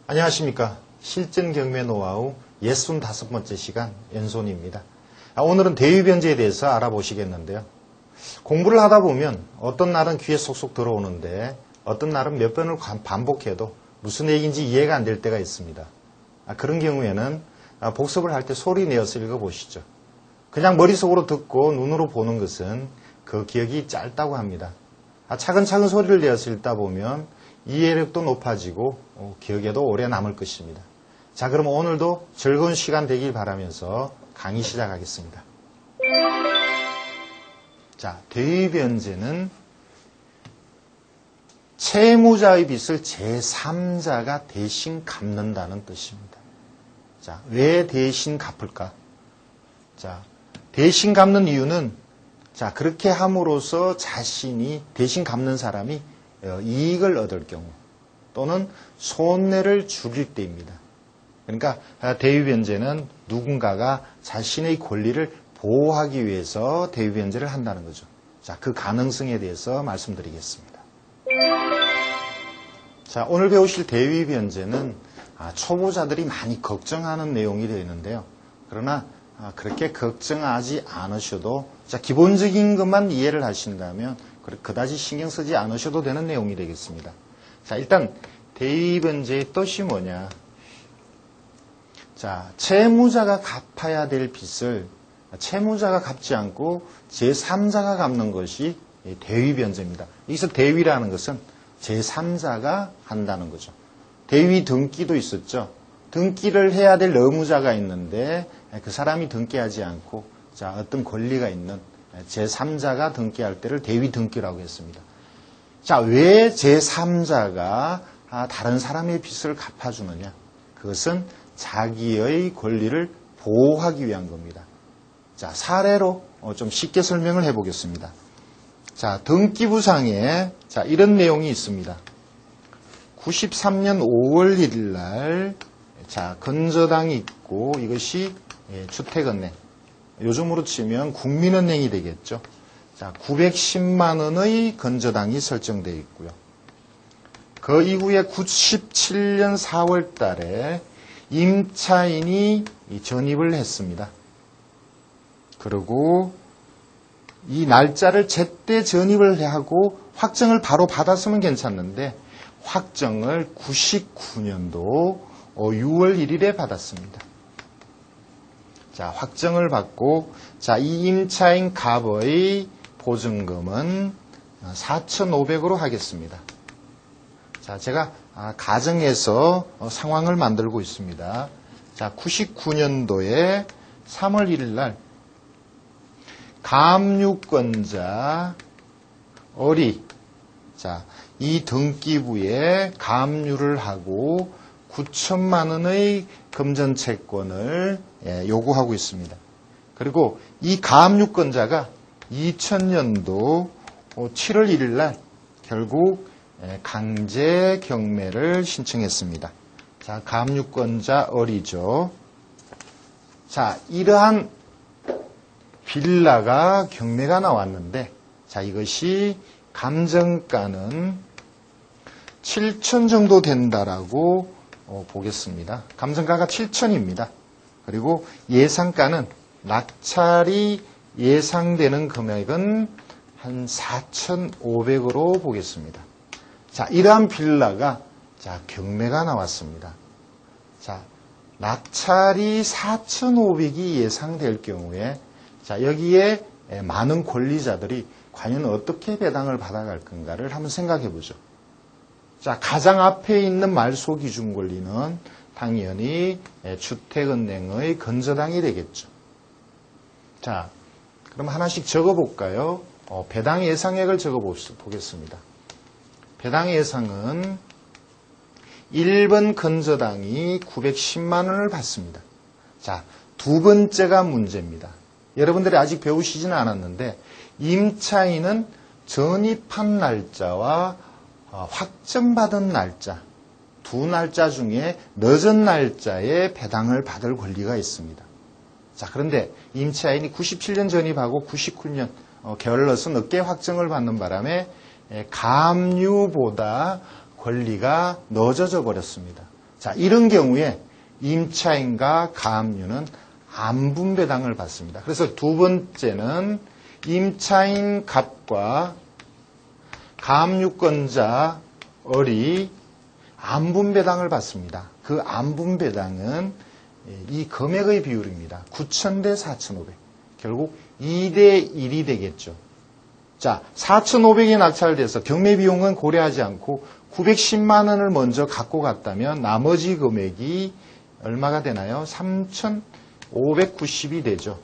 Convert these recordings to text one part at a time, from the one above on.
안녕하십니까. 실전 경매 노하우 65번째 시간 연손입니다. 오늘은 대위변제에 대해서 알아보시겠는데요. 공부를 하다 보면 어떤 날은 귀에 쏙쏙 들어오는데 어떤 날은 몇 번을 반복해도 무슨 얘기인지 이해가 안 될 때가 있습니다. 그런 경우에는 복습을 할 때 소리 내어서 읽어보시죠. 그냥 머릿속으로 듣고 눈으로 보는 것은 그 기억이 짧다고 합니다. 차근차근 소리를 내어서 읽다 보면 이해력도 높아지고 기억에도 오래 남을 것입니다. 자, 그럼 오늘도 즐거운 시간 되길 바라면서 강의 시작하겠습니다. 자, 대위변제는 채무자의 빚을 제3자가 대신 갚는다는 뜻입니다. 자, 왜 대신 갚을까? 자, 대신 갚는 이유는 자, 그렇게 함으로써 자신이 대신 갚는 사람이 이익을 얻을 경우 또는 손해를 줄일 때입니다. 그러니까 대위변제는 누군가가 자신의 권리를 보호하기 위해서 대위변제를 한다는 거죠. 자, 그 가능성에 대해서 말씀드리겠습니다. 자, 오늘 배우실 대위변제는 초보자들이 많이 걱정하는 내용이 되는데요. 그러나 그렇게 걱정하지 않으셔도 자, 기본적인 것만 이해를 하신다면 그다지 신경 쓰지 않으셔도 되는 내용이 되겠습니다. 자, 일단 대위변제의 뜻이 뭐냐? 자, 채무자가 갚아야 될 빚을 채무자가 갚지 않고 제3자가 갚는 것이 대위변제입니다. 여기서 대위라는 것은 제3자가 한다는 거죠. 대위 등기도 있었죠. 등기를 해야 될 의무자가 있는데 그 사람이 등기하지 않고 자, 어떤 권리가 있는 제3자가 등기할 때를 대위 등기라고 했습니다. 자, 왜 제3자가 다른 사람의 빚을 갚아주느냐? 그것은 자기의 권리를 보호하기 위한 겁니다. 자, 사례로 좀 쉽게 설명을 해보겠습니다. 자, 등기부상에 자, 이런 내용이 있습니다. 93년 5월 1일 날 자, 건저당이 있고 이것이 주택은행. 요즘으로 치면 국민은행이 되겠죠. 자, 910만 원의 건저당이 설정되어 있고요. 그 이후에 97년 4월 달에 임차인이 전입을 했습니다. 그리고 이 날짜를 제때 전입을 하고 확정을 바로 받았으면 괜찮는데 확정을 99년도 6월 1일에 받았습니다. 자, 확정을 받고, 자, 이 임차인 갑의 보증금은 4,500으로 하겠습니다. 자, 제가 가정에서 상황을 만들고 있습니다. 자, 99년도에 3월 1일 날, 감유권자 어리, 자, 이 등기부에 감유를 하고 9천만 원의 금전채권을 요구하고 있습니다. 그리고 이 감유권자가 2000년도 7월 1일 날 결국 강제 경매를 신청했습니다. 자, 감유권자 어리죠. 자, 이러한 빌라가 경매가 나왔는데 자, 이것이 감정가는 7천 정도 된다라고 보겠습니다. 감정가가 7천입니다. 그리고 예상가는 낙찰이 예상되는 금액은 한 4,500으로 보겠습니다. 자, 이러한 빌라가 자, 경매가 나왔습니다. 자, 낙찰이 4,500이 예상될 경우에 자, 여기에 많은 권리자들이 과연 어떻게 배당을 받아갈 건가를 한번 생각해 보죠. 자, 가장 앞에 있는 말소기준 권리는 당연히 주택은행의 건저당이 되겠죠. 자, 그럼 하나씩 적어볼까요? 배당 예상액을 적어보겠습니다. 배당 예상은 1번 건저당이 910만 원을 받습니다. 자, 두 번째가 문제입니다. 여러분들이 아직 배우시지는 않았는데 임차인은 전입한 날짜와 확정받은 날짜, 두 날짜 중에 늦은 날짜에 배당을 받을 권리가 있습니다. 자, 그런데 임차인이 97년 전입하고 99년 게을러서 늦게 확정을 받는 바람에 감유보다 권리가 늦어져 버렸습니다. 자, 이런 경우에 임차인과 가압류는 안분배당을 받습니다. 그래서 두 번째는 임차인 갑과 가압류권자 을이 안분배당을 받습니다. 그 안분배당은 이 금액의 비율입니다. 9,000대 4,500. 결국 2대 1이 되겠죠. 자, 4,500이 낙찰돼서 경매비용은 고려하지 않고 910만 원을 먼저 갖고 갔다면 나머지 금액이 얼마가 되나요? 3,590이 되죠.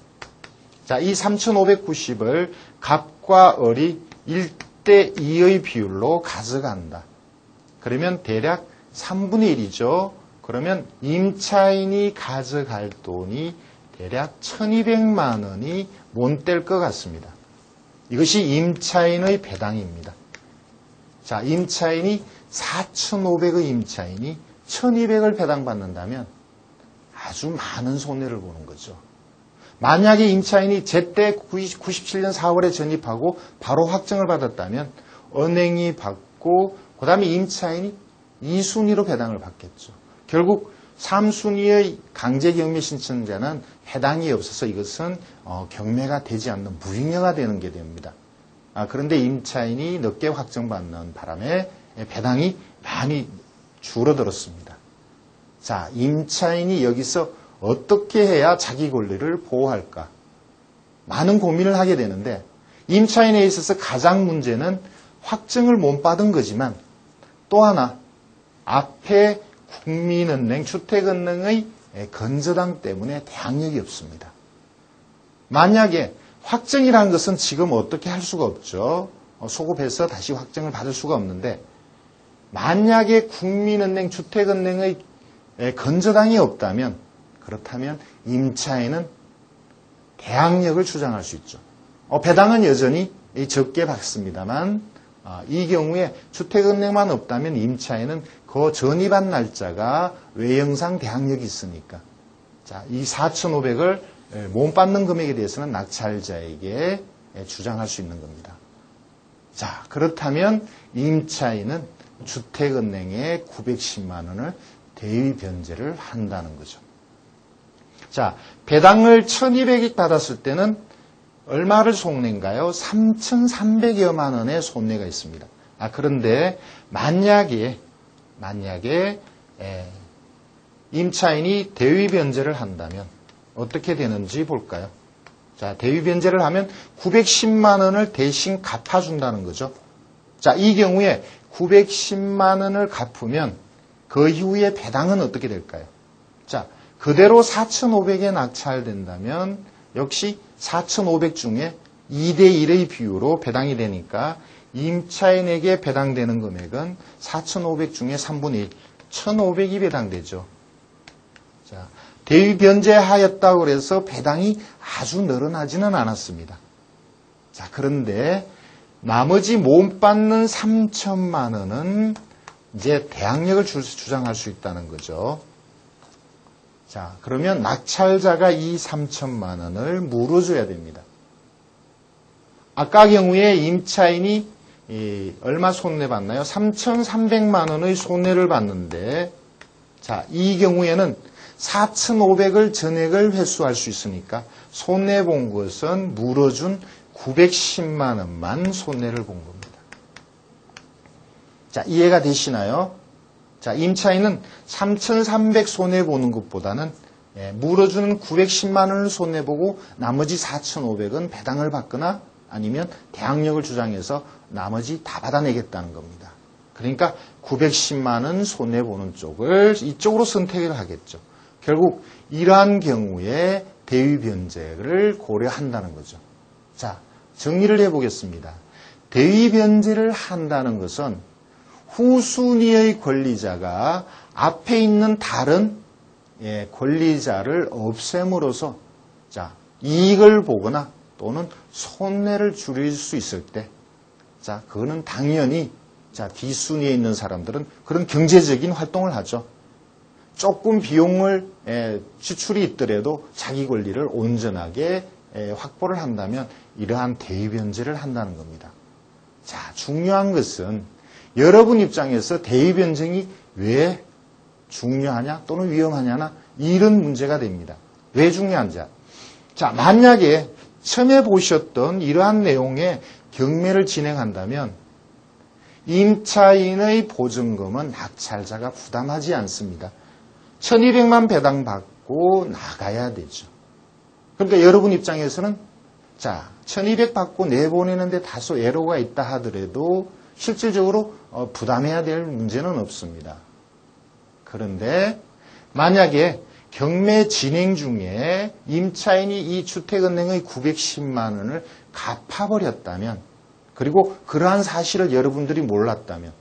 자, 이 3,590을 갑과 을이 1대 2의 비율로 가져간다. 그러면 대략 3분의 1이죠. 그러면 임차인이 가져갈 돈이 대략 1,200만 원이 못 될 것 같습니다. 이것이 임차인의 배당입니다. 자, 임차인이 4,500의 임차인이 1,200을 배당받는다면 아주 많은 손해를 보는 거죠. 만약에 임차인이 제때 97년 4월에 전입하고 바로 확정을 받았다면 은행이 받고 그 다음에 임차인이 2순위로 배당을 받겠죠. 결국 3순위의 강제경매 신청자는 해당이 없어서 이것은 경매가 되지 않는 무익녀가 되는 게 됩니다. 그런데 임차인이 늦게 확정받는 바람에 배당이 많이 줄어들었습니다. 자, 임차인이 여기서 어떻게 해야 자기 권리를 보호할까? 많은 고민을 하게 되는데 임차인에 있어서 가장 문제는 확정을 못 받은 거지만 또 하나 앞에 국민은행, 주택은행의 건저당 때문에 대항력이 없습니다. 만약에 확정이라는 것은 지금 어떻게 할 수가 없죠. 소급해서 다시 확정을 받을 수가 없는데 만약에 국민은행, 주택은행의 건저당이 없다면 그렇다면 임차인은 대항력을 주장할 수 있죠. 배당은 여전히 적게 받습니다만 이 경우에 주택은행만 없다면 임차인은 그 전입한 날짜가 외형상 대항력이 있으니까 자, 이 4,500을 못 받는 금액에 대해서는 낙찰자에게 주장할 수 있는 겁니다. 자, 그렇다면 임차인은 주택은행에 910만 원을 대위 변제를 한다는 거죠. 자, 배당을 1,200억 받았을 때는 얼마를 손해인가요? 3,300여만 원의 손해가 있습니다. 그런데 만약에 임차인이 대위 변제를 한다면 어떻게 되는지 볼까요? 자, 대위 변제를 하면 910만 원을 대신 갚아준다는 거죠. 자, 이 경우에 910만 원을 갚으면 그 이후에 배당은 어떻게 될까요? 자, 그대로 4,500에 낙찰된다면 역시 4,500 중에 2대 1의 비율로 배당이 되니까 임차인에게 배당되는 금액은 4,500 중에 3분의 1, 1,500이 배당되죠. 자, 대위 변제하였다고 해서 배당이 아주 늘어나지는 않았습니다. 자, 그런데 나머지 못 받는 3천만 원은 이제 대항력을 주장할 수 있다는 거죠. 자, 그러면 낙찰자가 이 3천만 원을 물어줘야 됩니다. 아까 경우에 임차인이 얼마 손해봤나요? 3,300만 원의 손해를 봤는데 자, 이 경우에는 4,500을 전액을 회수할 수 있으니까 손해본 것은 물어준 910만 원만 손해를 본 겁니다. 자, 이해가 되시나요? 자, 임차인은 3,300 손해보는 것보다는 물어주는 910만 원을 손해보고 나머지 4,500은 배당을 받거나 아니면 대항력을 주장해서 나머지 다 받아내겠다는 겁니다. 그러니까 910만 원 손해보는 쪽을 이쪽으로 선택을 하겠죠. 결국 이러한 경우에 대위 변제를 고려한다는 거죠. 자, 정리를 해보겠습니다. 대위 변제를 한다는 것은 후순위의 권리자가 앞에 있는 다른 권리자를 없앰으로써 자, 이익을 보거나 또는 손해를 줄일 수 있을 때 자, 그거는 당연히 자, 뒷순위에 있는 사람들은 그런 경제적인 활동을 하죠. 조금 비용을 지출이 있더라도 자기 권리를 온전하게 확보를 한다면 이러한 대위 변제를 한다는 겁니다. 자, 중요한 것은 여러분 입장에서 대위 변제이 왜 중요하냐 또는 위험하냐나 이런 문제가 됩니다. 왜 중요한지. 자, 만약에 처음에 보셨던 이러한 내용의 경매를 진행한다면 임차인의 보증금은 낙찰자가 부담하지 않습니다. 1200만 배당 받고 나가야 되죠. 그러니까 여러분 입장에서는 자, 1200 받고 내보내는데 다소 애로가 있다 하더라도 실질적으로 부담해야 될 문제는 없습니다. 그런데 만약에 경매 진행 중에 임차인이 이 주택은행의 910만 원을 갚아버렸다면 그리고 그러한 사실을 여러분들이 몰랐다면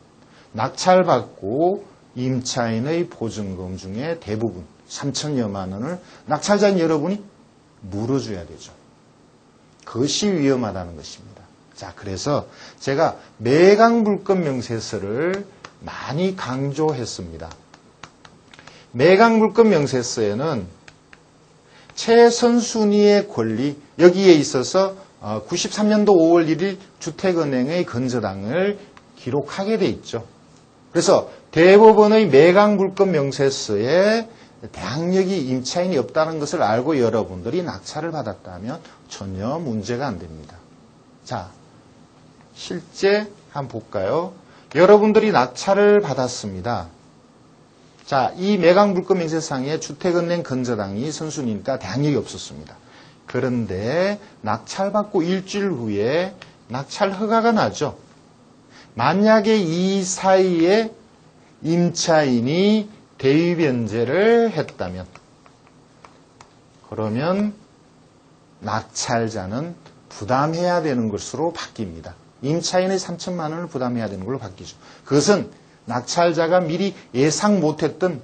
낙찰받고 임차인의 보증금 중에 대부분 3천여만 원을 낙찰자인 여러분이 물어줘야 되죠. 그것이 위험하다는 것입니다. 자, 그래서 제가 매각물건 명세서를 많이 강조했습니다. 매각물건 명세서에는 최선순위의 권리, 여기에 있어서 93년도 5월 1일 주택은행의 건저당을 기록하게 돼 있죠. 그래서 대법원의 매각물건 명세서에 대항력이 임차인이 없다는 것을 알고 여러분들이 낙찰을 받았다면 전혀 문제가 안 됩니다. 자, 실제 한번 볼까요? 여러분들이 낙찰을 받았습니다. 자, 이 매각물건 명세서상에 주택은행 건저당이 선순위니까 대항력이 없었습니다. 그런데 낙찰받고 일주일 후에 낙찰 허가가 나죠. 만약에 이 사이에 임차인이 대위변제를 했다면 그러면 낙찰자는 부담해야 되는 것으로 바뀝니다. 임차인의 3천만 원을 부담해야 되는 걸로 바뀌죠. 그것은 낙찰자가 미리 예상 못했던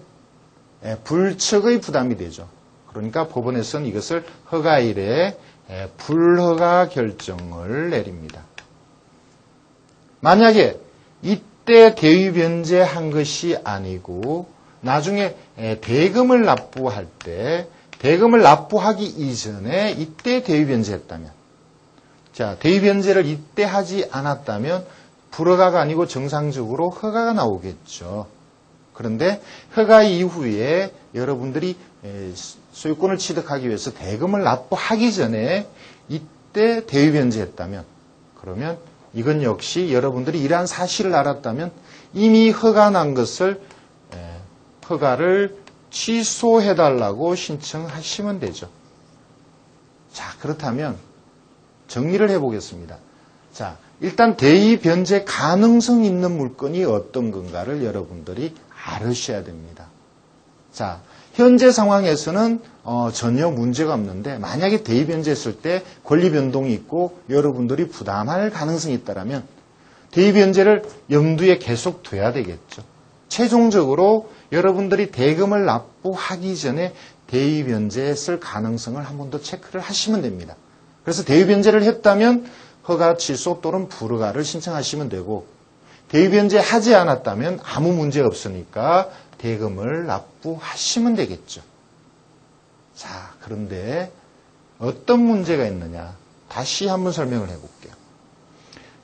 불측의 부담이 되죠. 그러니까 법원에서는 이것을 허가일에 불허가 결정을 내립니다. 만약에 이때 대위변제한 것이 아니고 나중에 대금을 납부할 때 대금을 납부하기 이전에 이때 대위변제했다면 자, 대위변제를 이때 하지 않았다면 불허가가 아니고 정상적으로 허가가 나오겠죠. 그런데 허가 이후에 여러분들이 소유권을 취득하기 위해서 대금을 납부하기 전에 이때 대위변제했다면 그러면 이건 역시 여러분들이 이러한 사실을 알았다면 이미 허가 난 것을 허가를 취소해달라고 신청하시면 되죠. 자, 그렇다면 정리를 해보겠습니다. 자, 일단 대위변제 가능성 있는 물건이 어떤 건가를 여러분들이 알으셔야 됩니다. 자, 현재 상황에서는 전혀 문제가 없는데 만약에 대위변제했을 때 권리 변동이 있고 여러분들이 부담할 가능성이 있다면 대위변제를 염두에 계속 둬야 되겠죠. 최종적으로 여러분들이 대금을 납부하기 전에 대위변제했을 가능성을 한 번 더 체크를 하시면 됩니다. 그래서 대위변제를 했다면 허가 취소 또는 불허가를 신청하시면 되고 대위변제 하지 않았다면 아무 문제 없으니까 대금을 납부하시면 되겠죠. 자, 그런데 어떤 문제가 있느냐? 다시 한번 설명을 해볼게요.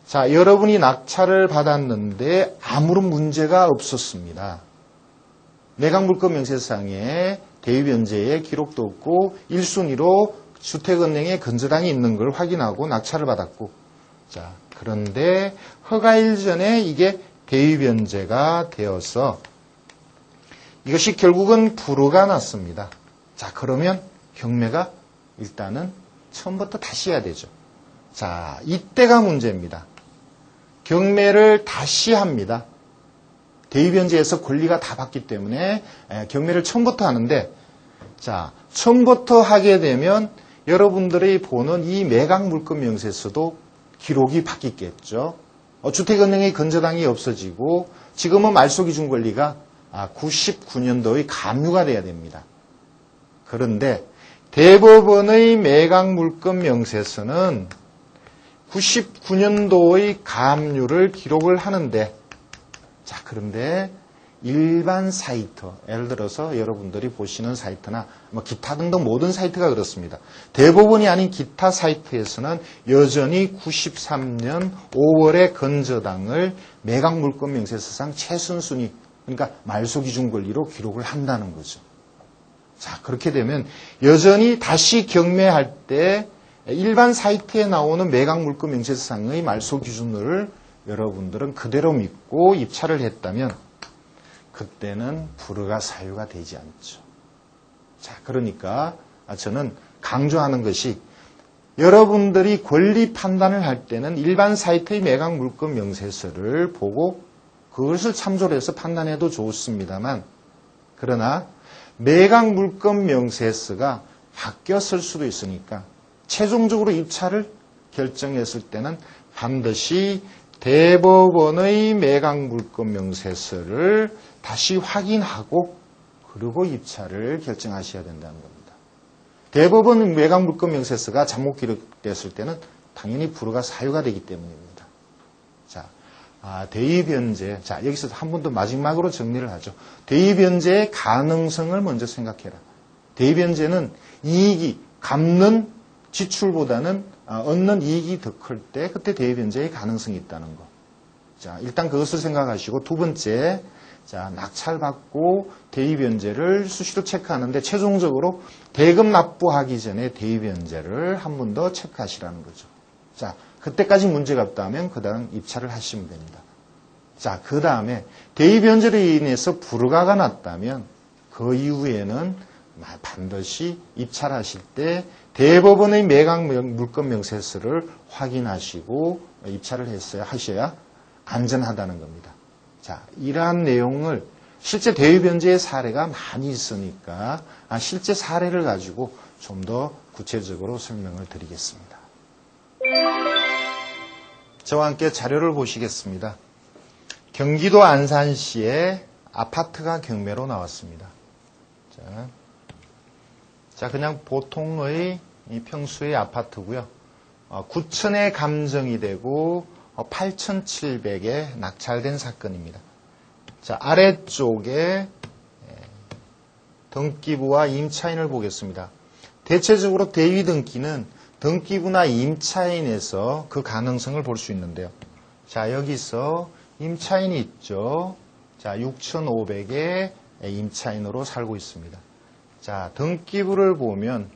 자, 여러분이 낙찰을 받았는데 아무런 문제가 없었습니다. 매각물건 명세서상에 대위변제의 기록도 없고 1순위로 주택은행에 건저당이 있는 걸 확인하고 낙찰을 받았고 자, 그런데 허가일 전에 이게 대위변제가 되어서 이것이 결국은 불허가 났습니다. 자, 그러면 경매가 일단은 처음부터 다시 해야 되죠. 자, 이때가 문제입니다. 경매를 다시 합니다. 대위변제에서 권리가 다 받기 때문에 경매를 처음부터 하는데 자, 처음부터 하게 되면 여러분들이 보는 이 매각물건 명세서도 기록이 바뀌겠죠. 주택은행의 건저당이 없어지고 지금은 말소기준 권리가 99년도의 감유가 돼야 됩니다. 그런데 대법원의 매각물건 명세서는 99년도의 감유를 기록을 하는데 자, 그런데 일반 사이트, 예를 들어서 여러분들이 보시는 사이트나 기타 등등 모든 사이트가 그렇습니다. 대법원이 아닌 기타 사이트에서는 여전히 93년 5월의 건저당을 매각물건 명세서상 최선순위 그러니까 말소기준 권리로 기록을 한다는 거죠. 자, 그렇게 되면 여전히 다시 경매할 때 일반 사이트에 나오는 매각물건 명세서상의 말소기준을 여러분들은 그대로 믿고 입찰을 했다면 그때는 불허가 사유가 되지 않죠. 자, 그러니까 저는 강조하는 것이 여러분들이 권리 판단을 할 때는 일반 사이트의 매각물건 명세서를 보고 그것을 참조로 해서 판단해도 좋습니다만, 그러나 매각물건 명세서가 바뀌었을 수도 있으니까 최종적으로 입찰을 결정했을 때는 반드시 대법원의 매각물건 명세서를 다시 확인하고 그리고 입찰을 결정하셔야 된다는 겁니다. 대법원 매각물건 명세서가 잘못 기록됐을 때는 당연히 불허가 사유가 되기 때문입니다. 자, 대의변제. 자, 여기서 한 번 더 마지막으로 정리를 하죠. 대의변제의 가능성을 먼저 생각해라. 대의변제는 이익이 갚는 지출보다는 얻는 이익이 더 클 때 그때 대의변제의 가능성이 있다는 거. 자, 일단 그것을 생각하시고 두 번째, 자, 낙찰받고 대의변제를 수시로 체크하는데 최종적으로 대금 납부하기 전에 대의변제를 한 번 더 체크하시라는 거죠. 자, 그때까지 문제가 없다면 그 다음 입찰을 하시면 됩니다. 자, 그 다음에 대의변제로 인해서 불허가가 났다면 그 이후에는 반드시 입찰하실 때 대법원의 매각물건 명세서를 확인하시고 입찰을 하셔야 안전하다는 겁니다. 자, 이러한 내용을 실제 대의변제의 사례가 많이 있으니까 실제 사례를 가지고 좀 더 구체적으로 설명을 드리겠습니다. 저와 함께 자료를 보시겠습니다. 경기도 안산시에 아파트가 경매로 나왔습니다. 자, 그냥 보통의 평수의 아파트고요. 9천에 감정이 되고 8,700에 낙찰된 사건입니다. 자, 아래쪽에 등기부와 임차인을 보겠습니다. 대체적으로 대위 등기는 등기부나 임차인에서 그 가능성을 볼 수 있는데요. 자, 여기서 임차인이 있죠. 자, 6,500에 임차인으로 살고 있습니다. 자, 등기부를 보면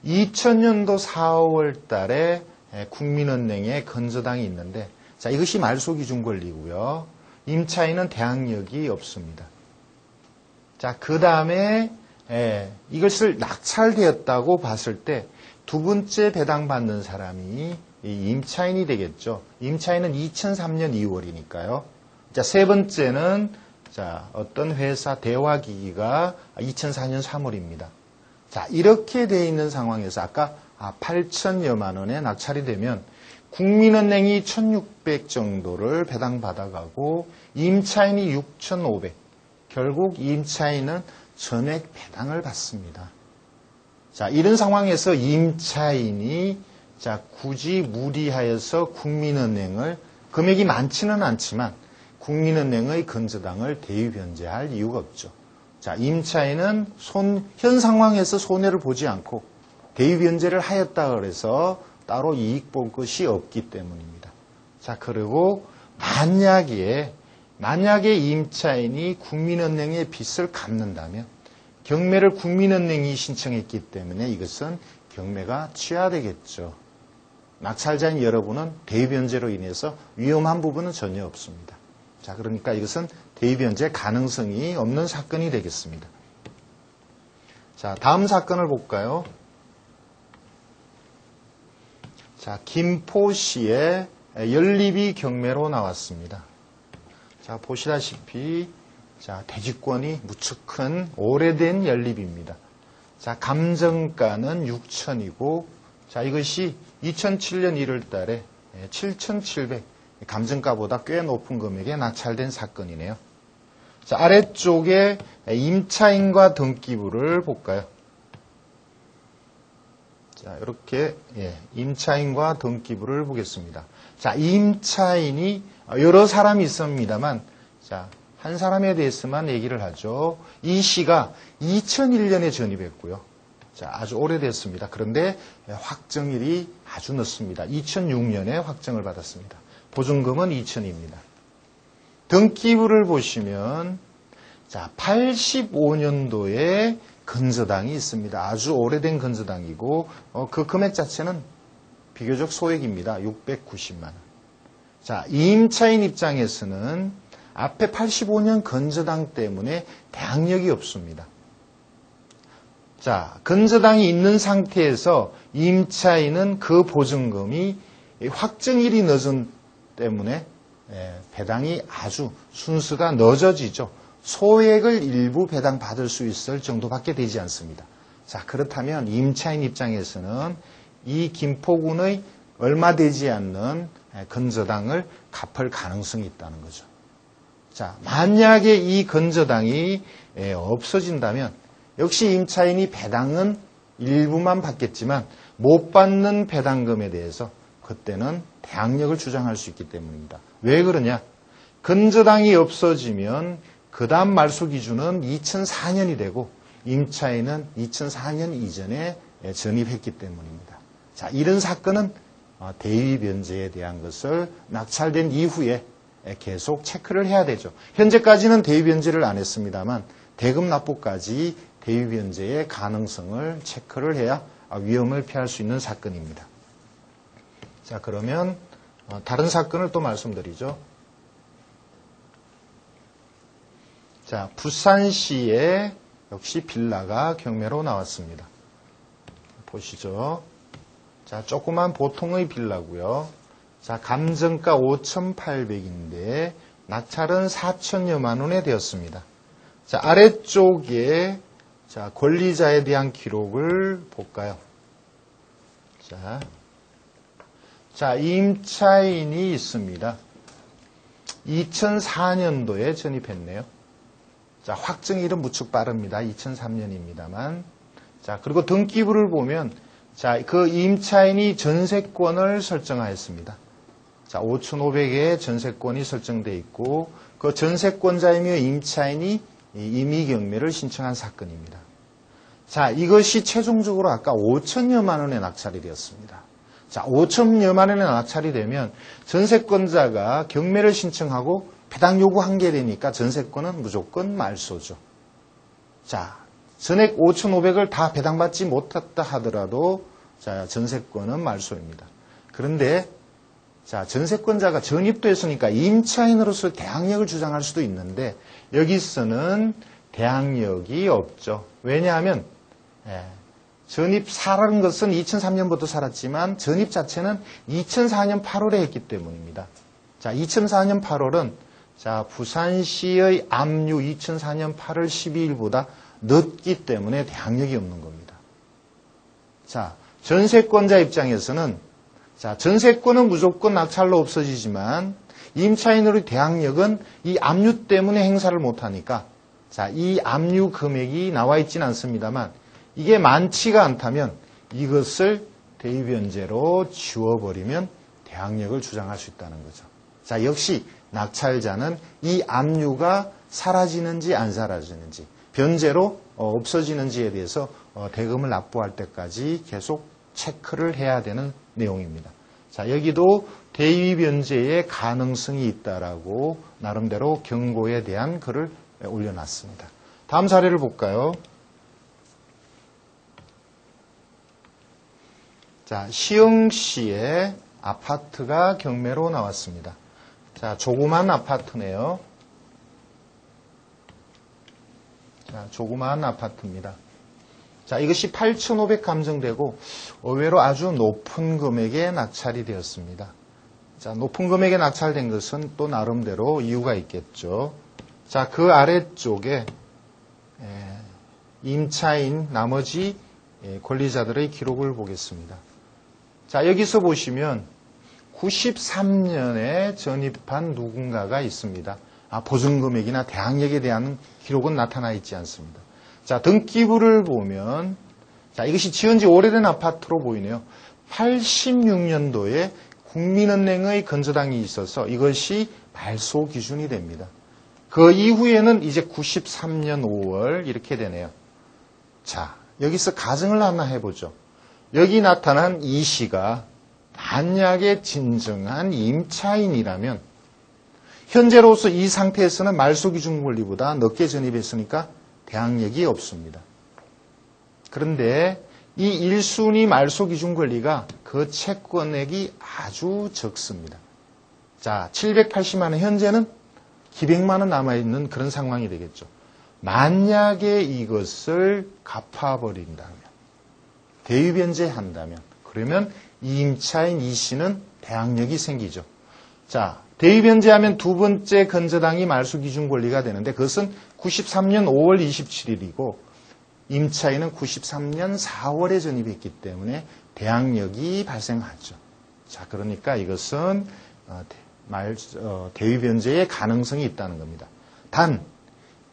2000년도 4월 달에 국민은행에 건저당이 있는데, 자, 이것이 말소기준 권리고요. 임차인은 대항력이 없습니다. 자, 그 다음에 이것을 낙찰되었다고 봤을 때 두 번째 배당받는 사람이 임차인이 되겠죠. 임차인은 2003년 2월이니까요. 자, 세 번째는 자, 어떤 회사 대화기기가 2004년 3월입니다. 자, 이렇게 돼 있는 상황에서 아까 8천여만 원에 낙찰이 되면 국민은행이 1,600 정도를 배당받아가고 임차인이 6,500. 결국 임차인은 전액 배당을 받습니다. 자, 이런 상황에서 임차인이 자, 굳이 무리하여서 국민은행을 금액이 많지는 않지만 국민은행의 건저당을 대위변제할 이유가 없죠. 자, 임차인은 현 상황에서 손해를 보지 않고 대위변제를 하였다 그래서 따로 이익 볼 것이 없기 때문입니다. 자, 그리고 만약에 임차인이 국민은행의 빚을 갚는다면 경매를 국민은행이 신청했기 때문에 이것은 경매가 취하되겠죠. 낙찰자인 여러분은 대위변제로 인해서 위험한 부분은 전혀 없습니다. 자, 그러니까 이것은 대위변제 가능성이 없는 사건이 되겠습니다. 자, 다음 사건을 볼까요? 자, 김포시의 연립이 경매로 나왔습니다. 자, 보시다시피 자, 대지권이 무척 큰 오래된 연립입니다. 자, 감정가는 6천이고 자, 이것이 2007년 1월 달에 7,700 감정가보다 꽤 높은 금액에 낙찰된 사건이네요. 자, 아래쪽에 임차인과 등기부를 볼까요? 자, 이렇게 임차인과 등기부를 보겠습니다. 자, 임차인이 여러 사람이 있습니다만 자, 한 사람에 대해서만 얘기를 하죠. 이 시가 2001년에 전입했고요. 자, 아주 오래됐습니다. 그런데 확정일이 아주 늦습니다. 2006년에 확정을 받았습니다. 보증금은 2천입니다. 등기부를 보시면 자, 85년도에 건저당이 있습니다. 아주 오래된 건저당이고 그 금액 자체는 비교적 소액입니다. 690만 원. 자, 임차인 입장에서는 앞에 85년 건저당 때문에 대항력이 없습니다. 자, 건저당이 있는 상태에서 임차인은 그 보증금이 확정일이 늦은 때문에 배당이 아주 순서가 늦어지죠. 소액을 일부 배당받을 수 있을 정도밖에 되지 않습니다. 자, 그렇다면 임차인 입장에서는 이 김포군의 얼마 되지 않는 건저당을 갚을 가능성이 있다는 거죠. 자, 만약에 이 건저당이 없어진다면 역시 임차인이 배당은 일부만 받겠지만 못 받는 배당금에 대해서 그때는 대항력을 주장할 수 있기 때문입니다. 왜 그러냐? 건저당이 없어지면 그 다음 말소 기준은 2004년이 되고 임차인은 2004년 이전에 전입했기 때문입니다. 자, 이런 사건은 대위 변제에 대한 것을 낙찰된 이후에 계속 체크를 해야 되죠. 현재까지는 대위 변제를 안 했습니다만 대금 납부까지 대위 변제의 가능성을 체크를 해야 위험을 피할 수 있는 사건입니다. 자, 그러면 다른 사건을 또 말씀드리죠. 자, 부산시에 역시 빌라가 경매로 나왔습니다. 보시죠. 자, 조그만 보통의 빌라고요. 자, 감정가 5,800인데 낙찰은 4천여만 원에 되었습니다. 자, 아래쪽에 자, 권리자에 대한 기록을 볼까요? 자, 임차인이 있습니다. 2004년도에 전입했네요. 자, 확정일은 무척 빠릅니다. 2003년입니다만. 자, 그리고 등기부를 보면 자, 그 임차인이 전세권을 설정하였습니다. 자, 5,500에 전세권이 설정되어 있고 그 전세권자이며 임차인이 임의 경매를 신청한 사건입니다. 자, 이것이 최종적으로 아까 5천여만 원에 낙찰이 되었습니다. 자, 5천여만 원에 낙찰이 되면 전세권자가 경매를 신청하고 배당 요구한 게 되니까 전세권은 무조건 말소죠. 자, 전액 5,500을 다 배당받지 못했다 하더라도 자, 전세권은 말소입니다. 그런데 자, 전세권자가 전입됐으니까 임차인으로서 대항력을 주장할 수도 있는데 여기서는 대항력이 없죠. 왜냐하면 전입사라는 것은 2003년부터 살았지만 전입 자체는 2004년 8월에 했기 때문입니다. 자, 2004년 8월은 자, 부산시의 압류 2004년 8월 12일보다 늦기 때문에 대항력이 없는 겁니다. 자, 전세권자 입장에서는 자, 전세권은 무조건 낙찰로 없어지지만 임차인으로의 대항력은 이 압류 때문에 행사를 못하니까 자, 이 압류 금액이 나와 있지는 않습니다만 이게 많지가 않다면 이것을 대위변제로 지워버리면 대항력을 주장할 수 있다는 거죠. 자, 역시 낙찰자는 이 압류가 사라지는지 안 사라지는지 변제로 없어지는지에 대해서 대금을 납부할 때까지 계속 체크를 해야 되는 내용입니다. 자, 여기도 대위변제의 가능성이 있다라고 나름대로 경고에 대한 글을 올려놨습니다. 다음 사례를 볼까요? 자, 시흥시에 아파트가 경매로 나왔습니다. 자, 조그만 아파트네요. 자, 조그만 아파트입니다. 자, 이것이 8,500 감정되고 의외로 아주 높은 금액에 낙찰이 되었습니다. 자, 높은 금액에 낙찰된 것은 또 나름대로 이유가 있겠죠. 자, 그 아래쪽에 임차인 나머지 권리자들의 기록을 보겠습니다. 자, 여기서 보시면 93년에 전입한 누군가가 있습니다. 보증금액이나 대항력에 대한 기록은 나타나 있지 않습니다. 자, 등기부를 보면 자, 이것이 지은 지 오래된 아파트로 보이네요. 86년도에 국민은행의 건저당이 있어서 이것이 말소 기준이 됩니다. 그 이후에는 이제 93년 5월 이렇게 되네요. 자, 여기서 가정을 하나 해보죠. 여기 나타난 이 씨가 만약에 진정한 임차인이라면 현재로서 이 상태에서는 말소기준 권리보다 늦게 전입했으니까 대항력이 없습니다. 그런데 이 1순위 말소기준 권리가 그 채권액이 아주 적습니다. 자, 780만 원, 현재는 기백만 원 남아있는 그런 상황이 되겠죠. 만약에 이것을 갚아버린다면, 대위변제한다면, 그러면 임차인 이 씨는 대항력이 생기죠. 자, 대위변제하면 두 번째 건저당이 말소기준 권리가 되는데 그것은 93년 5월 27일이고 임차인은 93년 4월에 전입했기 때문에 대항력이 발생하죠. 자, 그러니까 이것은 대위변제의 가능성이 있다는 겁니다. 단,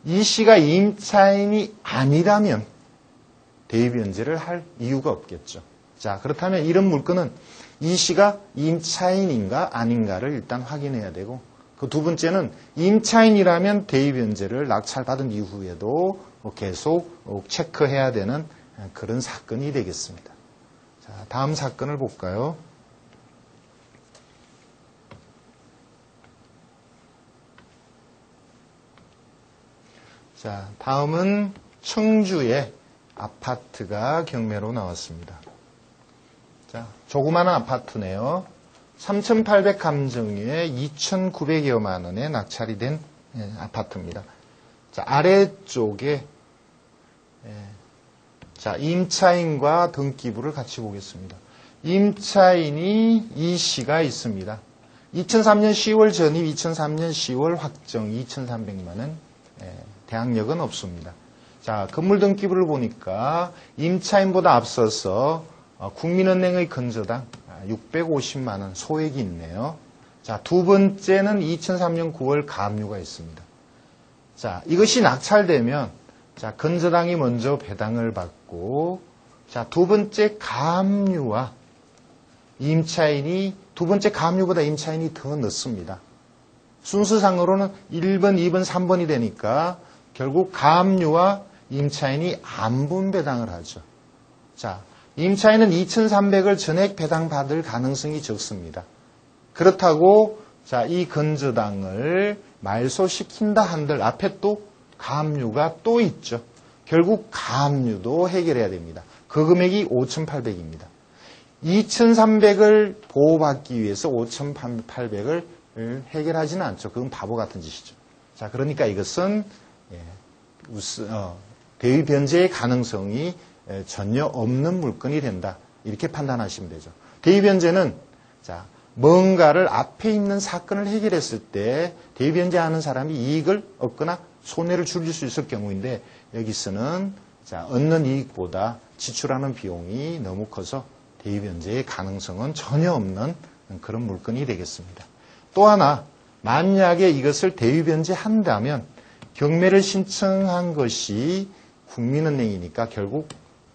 이 씨가 임차인이 아니라면 대위변제를 할 이유가 없겠죠. 자, 그렇다면 이런 물건은 이 씨가 임차인인가 아닌가를 일단 확인해야 되고, 그 두 번째는 임차인이라면 대위변제를 낙찰받은 이후에도 계속 체크해야 되는 그런 사건이 되겠습니다. 자, 다음 사건을 볼까요? 자, 다음은 청주의 아파트가 경매로 나왔습니다. 자, 조그마한 아파트네요. 3,800 감정유에 2,900여만 원에 낙찰이 된 아파트입니다. 자, 아래쪽에 자, 임차인과 등기부를 같이 보겠습니다. 임차인이 이 씨가 있습니다. 2003년 10월 전입, 2003년 10월 확정 2,300만 원. 대항력은 없습니다. 자, 건물 등기부를 보니까 임차인보다 앞서서 국민은행의 건저당 650만 원 소액이 있네요. 자, 두 번째는 2003년 9월 가압류가 있습니다. 자, 이것이 낙찰되면 자, 건저당이 먼저 배당을 받고 자, 두 번째 가압류와 임차인이 두 번째 가압류보다 임차인이 더 늦습니다. 순서상으로는 1번, 2번, 3번이 되니까 결국 가압류와 임차인이 안분 배당을 하죠. 자, 임차인은 2,300을 전액 배당받을 가능성이 적습니다. 그렇다고 자, 이 건저당을 말소시킨다 한들 앞에 또 가압류가 또 있죠. 결국 가압류도 해결해야 됩니다. 그 금액이 5,800입니다. 2,300을 보호받기 위해서 5,800을 해결하지는 않죠. 그건 바보 같은 짓이죠. 자, 그러니까 이것은 대위변제의 가능성이 전혀 없는 물건이 된다. 이렇게 판단하시면 되죠. 대위변제는 자, 뭔가를 앞에 있는 사건을 해결했을 때 대위변제하는 사람이 이익을 얻거나 손해를 줄일 수 있을 경우인데 여기서는 자, 얻는 이익보다 지출하는 비용이 너무 커서 대위변제의 가능성은 전혀 없는 그런 물건이 되겠습니다. 또 하나, 만약에 이것을 대위변제한다면 경매를 신청한 것이 국민은행이니까 결국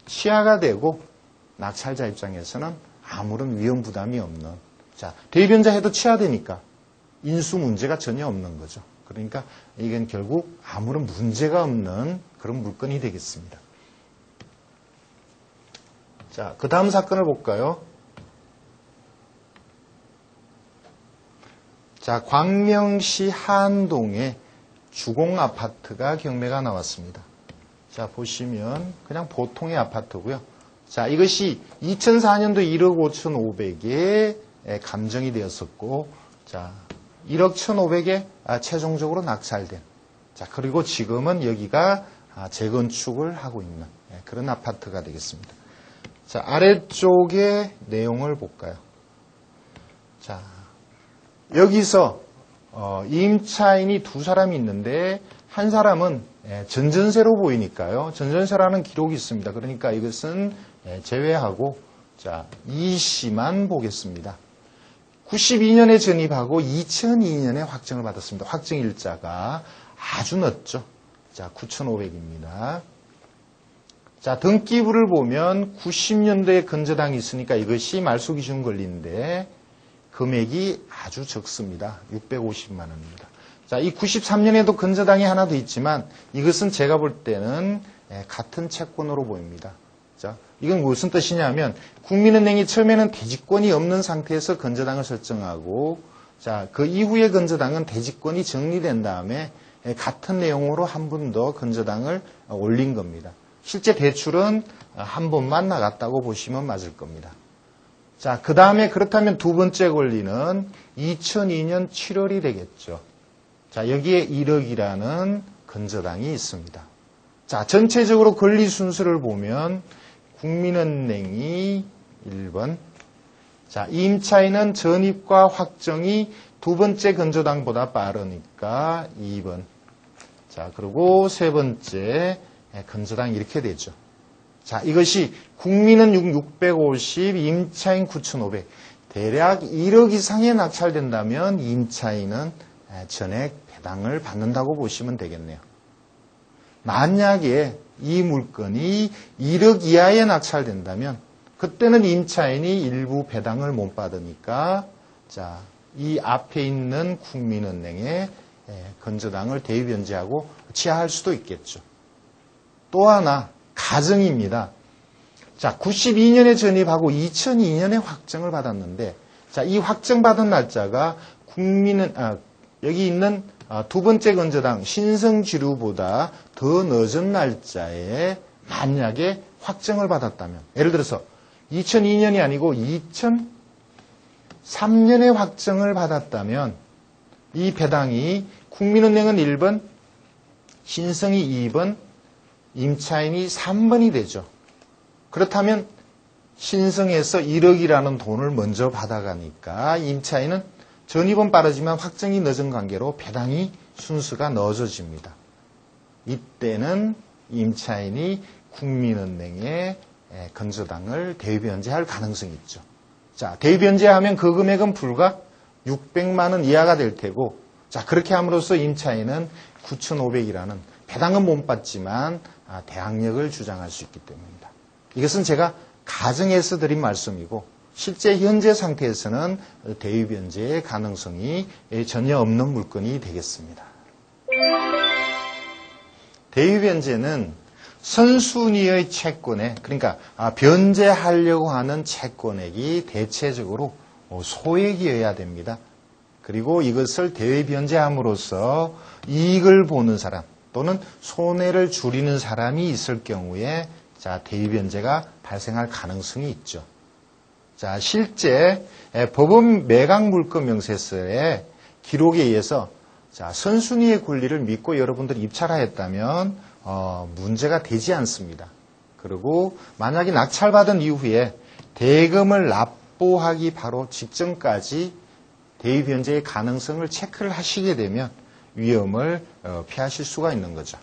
취하가 되고 낙찰자 입장에서는 아무런 위험 부담이 없는, 자, 대위변제해도 취하되니까 인수 문제가 전혀 없는 거죠. 그러니까 이건 결국 아무런 문제가 없는 그런 물건이 되겠습니다. 자, 그 다음 사건을 볼까요? 자, 광명시 한동에 주공 아파트가 경매가 나왔습니다. 자, 보시면 그냥 보통의 아파트고요. 자, 이것이 2004년도 1억 5,500에 감정이 되었었고, 자, 1억 1,500에 최종적으로 낙찰된. 자, 그리고 지금은 여기가 재건축을 하고 있는 그런 아파트가 되겠습니다. 자, 아래쪽의 내용을 볼까요? 자, 여기서 임차인이 두 사람이 있는데 한 사람은 전전세로 보이니까요. 전전세라는 기록이 있습니다. 그러니까 이것은 제외하고 자, 이 씨만 보겠습니다. 92년에 전입하고 2002년에 확정을 받았습니다. 확정 일자가 아주 늦죠. 자, 9,500입니다. 자, 등기부를 보면 90년도에 건저당이 있으니까 이것이 말소기준 권리인데 금액이 아주 적습니다. 650만 원입니다. 자, 이 93년에도 건저당이 하나 더 있지만 이것은 제가 볼 때는 같은 채권으로 보입니다. 자, 이건 무슨 뜻이냐면 국민은행이 처음에는 대지권이 없는 상태에서 건저당을 설정하고 자, 그 이후에 건저당은 대지권이 정리된 다음에 같은 내용으로 한 번 더 건저당을 올린 겁니다. 실제 대출은 한 번만 나갔다고 보시면 맞을 겁니다. 자, 그 다음에 그렇다면 두 번째 권리는 2002년 7월이 되겠죠. 자, 여기에 1억이라는 건저당이 있습니다. 자, 전체적으로 권리 순서를 보면 국민은행이 1번. 자, 임차인은 전입과 확정이 두 번째 건저당보다 빠르니까 2번. 자, 그리고 세 번째 건저당 이렇게 되죠. 자, 이것이 국민은 650, 임차인 9,500. 대략 1억 이상에 낙찰된다면 임차인은 전액 배당을 받는다고 보시면 되겠네요. 만약에 이 물건이 1억 이하에 낙찰된다면 그때는 임차인이 일부 배당을 못 받으니까 자, 이 앞에 있는 국민은행에 건저당을 대위변제하고 취하할 수도 있겠죠. 또 하나 가정입니다. 자, 92년에 전입하고 2002년에 확정을 받았는데 자, 이 확정받은 날짜가 여기 있는 두 번째 건저당 신성지루보다 더 늦은 날짜에 만약에 확정을 받았다면 예를 들어서 2002년이 아니고 2003년에 확정을 받았다면 이 배당이 국민은행은 1번, 신성이 2번, 임차인이 3번이 되죠. 그렇다면 신성에서 1억이라는 돈을 먼저 받아가니까 임차인은 전입은 빠르지만 확정이 늦은 관계로 배당이 순서가 늦어집니다. 이때는 임차인이 국민은행에 건저당을 대위변제할 가능성이 있죠. 자, 대위변제하면 그 금액은 불과 600만 원 이하가 될 테고 자, 그렇게 함으로써 임차인은 9,500이라는 배당은 못 받지만 대항력을 주장할 수 있기 때문입니다. 이것은 제가 가정에서 드린 말씀이고 실제 현재 상태에서는 대위변제의 가능성이 전혀 없는 물건이 되겠습니다. 대위변제는 선순위의 채권에 그러니까 변제하려고 하는 채권액이 대체적으로 소액이어야 됩니다. 그리고 이것을 대위변제함으로써 이익을 보는 사람 또는 손해를 줄이는 사람이 있을 경우에 자, 대위변제가 발생할 가능성이 있죠. 자, 실제 법원 매각물권명세서의 기록에 의해서 자, 선순위의 권리를 믿고 여러분들이 입찰하였다면 문제가 되지 않습니다. 그리고 만약에 낙찰받은 이후에 대금을 납부하기 바로 직전까지 대위변제의 가능성을 체크를 하시게 되면 위험을 피하실 수가 있는 거죠.